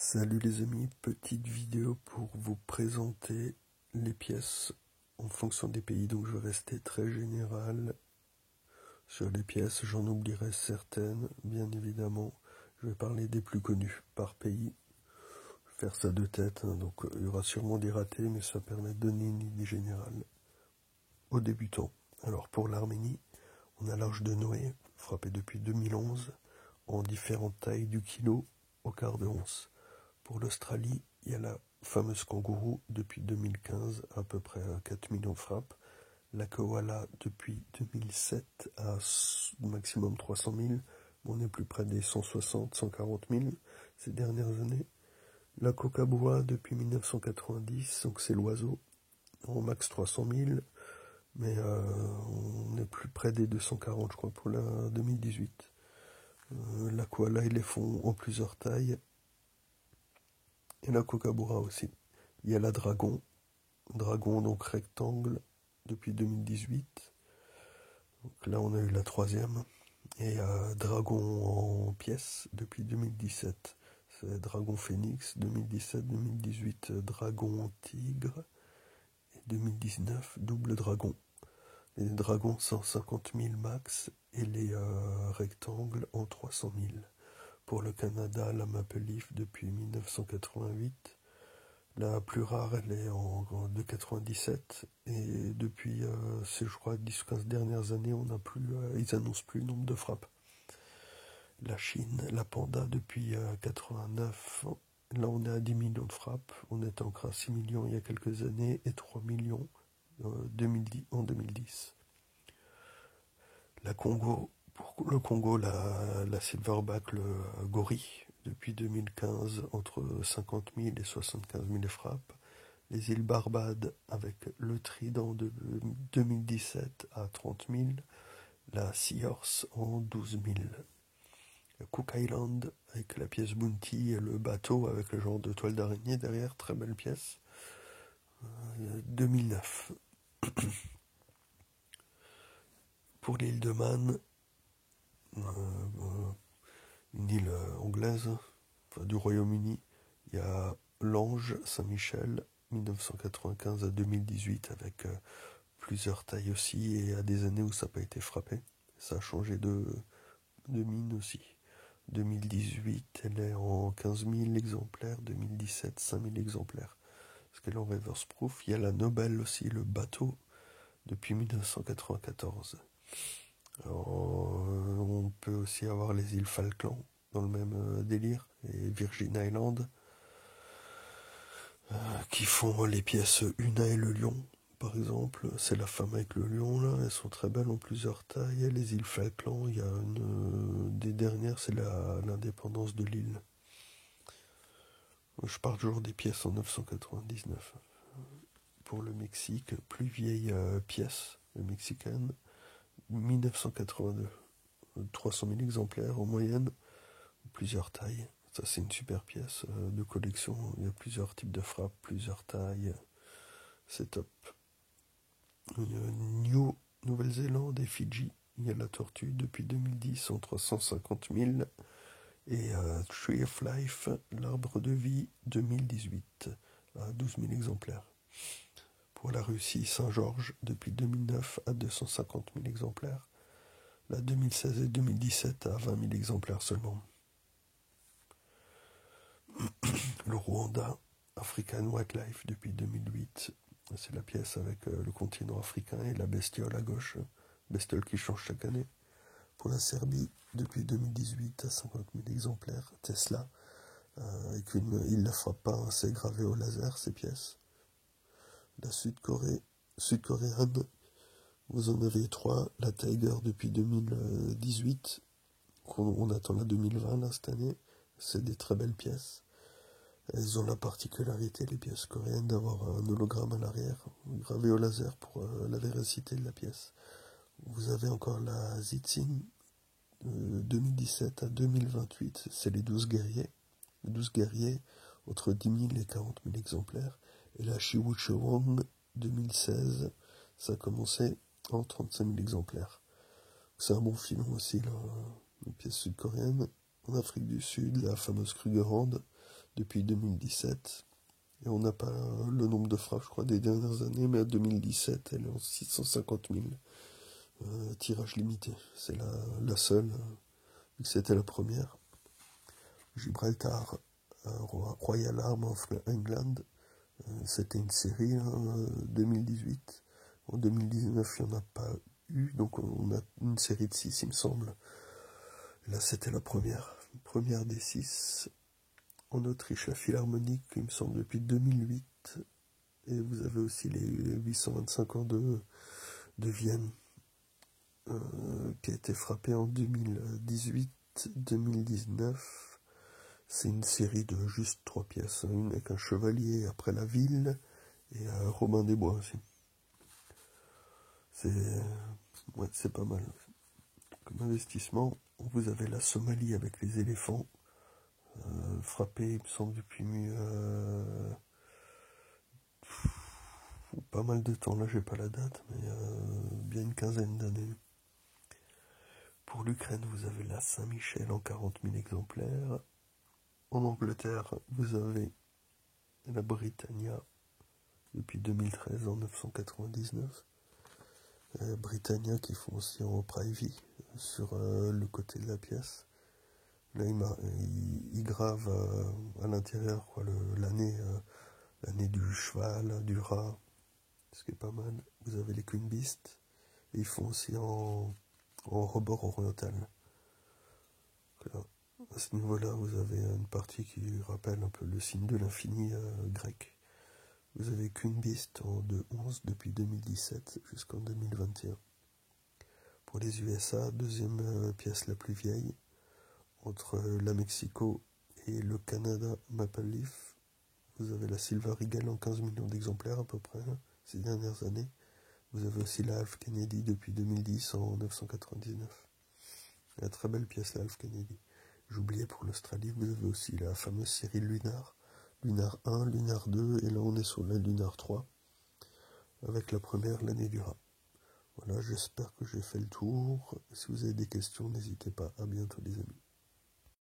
Salut les amis, petite vidéo pour vous présenter les pièces en fonction des pays, donc je vais rester très général sur les pièces, j'en oublierai certaines, bien évidemment, je vais parler des plus connus par pays, je vais faire ça de tête, donc il y aura sûrement des ratés, mais ça permet de donner une idée générale aux débutants. Alors pour l'Arménie, on a l'Arche de Noé, frappé depuis 2011, en différentes tailles du kilo au quart de once. Pour l'Australie, il y a la fameuse kangourou depuis 2015, à peu près 4 millions de frappes. La koala depuis 2007 à maximum 300 000. On est plus près des 160, 140 000 ces dernières années. La kookaburra depuis 1990, donc c'est l'oiseau, en max 300 000. Mais on est plus près des 240, je crois, pour la 2018. La koala, ils les font en plusieurs tailles. Et la kookaburra aussi. Il y a la dragon donc rectangle depuis 2018. Donc là on a eu la troisième. Et dragon en pièces depuis 2017. C'est dragon phénix 2017-2018, dragon tigre. Et 2019, double dragon. Les dragons 150 000 max et les rectangles en 300 000. Pour le Canada, la Maple Leaf depuis 1988. La plus rare, elle est de 97. Et depuis, je crois, 10 ou 15 dernières années, on n'a plus, ils annoncent plus le nombre de frappes. La Chine, la panda depuis 89. Là, on est à 10 millions de frappes. On était encore à 6 millions il y a quelques années et 3 millions en 2010. La Congo, pour le Congo, la silverback, le gorille, depuis 2015, entre 50 000 et 75 000 frappes. Les îles Barbades avec le trident de 2017 à 30 000. La Seahorse en 12 000. Le Cook Island avec la pièce Bounty et le bateau avec le genre de toile d'araignée derrière, très belle pièce. 2009. Pour l'île de Man, une île anglaise, enfin, du Royaume-Uni, il y a l'Ange Saint-Michel, 1995 à 2018, avec plusieurs tailles aussi, et à des années où ça n'a pas été frappé. Ça a changé de mine aussi. 2018, elle est en 15 000 exemplaires, 2017, 5 000 exemplaires. Parce qu'elle est en reverse proof. Il y a la Nobel aussi, le bateau, depuis 1994. Alors, on peut aussi avoir les îles Falkland, dans le même délire, et Virgin Island, qui font les pièces Una et le lion, par exemple. C'est la femme avec le lion, là, elles sont très belles en plusieurs tailles. Les îles Falkland, il y a une des dernières, c'est l'indépendance de l'île. Je parle toujours des pièces en 999. Pour le Mexique, plus vieille pièce mexicaine, 1982. 300 000 exemplaires en moyenne, plusieurs tailles. Ça, c'est une super pièce de collection. Il y a plusieurs types de frappes, plusieurs tailles. C'est top. Nouvelle-Zélande et Fidji. Il y a la tortue depuis 2010 en 350 000. Et Tree of Life, l'arbre de vie 2018, à 12 000 exemplaires. Pour la Russie, Saint-Georges, depuis 2009 à 250 000 exemplaires. La 2016 et 2017 à 20 000 exemplaires seulement. Le Rwanda, African Wildlife depuis 2008. C'est la pièce avec le continent africain et la bestiole à gauche. Bestiole qui change chaque année. Pour la Serbie, depuis 2018 à 50 000 exemplaires. Tesla, avec il ne frappe pas, hein, c'est gravé au laser ces pièces. La sud-coréenne, vous en avez 3. La Tiger depuis 2018. On attend la 2020 là, cette année. C'est des très belles pièces. Elles ont la particularité, les pièces coréennes, d'avoir un hologramme à l'arrière, gravé au laser pour la véracité de la pièce. Vous avez encore la Zitsin, 2017 à 2028, c'est les 12 guerriers. Les 12 guerriers, entre 10 000 et 40 000 exemplaires. Et la Shiwuchewang, 2016, ça a commencé en 35 000 exemplaires. C'est un bon filon aussi, là, une pièce sud-coréenne. En Afrique du Sud, la fameuse Krugerrand, depuis 2017. Et on n'a pas le nombre de frappes, je crois, des dernières années, mais à 2017, elle est en 650 000 tirages limités. C'est la seule, vu que c'était la première. Gibraltar, Royal Arm of England, c'était une série, 2018. En 2019, il n'y en a pas eu, donc on a une série de 6, il me semble. Là, c'était la première des 6. En Autriche, la Philharmonique, il me semble, depuis 2008. Et vous avez aussi les 825 ans de Vienne, qui a été frappé en 2018-2019. C'est une série de juste 3 pièces, une avec un chevalier après la ville et Robin des Bois aussi. C'est pas mal. Comme investissement, vous avez la Somalie avec les éléphants, frappé, il me semble, depuis pas mal de temps, là j'ai pas la date, mais bien une quinzaine d'années. Pour l'Ukraine, vous avez la Saint-Michel en 40 000 exemplaires. En Angleterre, vous avez la Britannia depuis 2013 en 999. Britannia qui font aussi en privy sur le côté de la pièce. Là, il grave à l'intérieur l'année du cheval, du rat, ce qui est pas mal. Vous avez les Queen Beast, et ils font aussi en rebord oriental. Là, à ce niveau-là, vous avez une partie qui rappelle un peu le signe de l'infini grec. Vous avez Queen Beast en 2-11 depuis 2017 jusqu'en 2021. Pour les USA, deuxième pièce la plus vieille, entre la Mexico et le Canada Maple Leaf. Vous avez la Silver Eagle en 15 millions d'exemplaires à peu près, ces dernières années. Vous avez aussi la Half Kennedy depuis 2010 en 999. La très belle pièce, la Half Kennedy. J'oubliais pour l'Australie, vous avez aussi la fameuse série Lunar. Lunar 1, Lunar 2, et là on est sur la Lunar 3, avec la première, l'année du rat. Voilà, j'espère que j'ai fait le tour. Si vous avez des questions, n'hésitez pas. À bientôt les amis.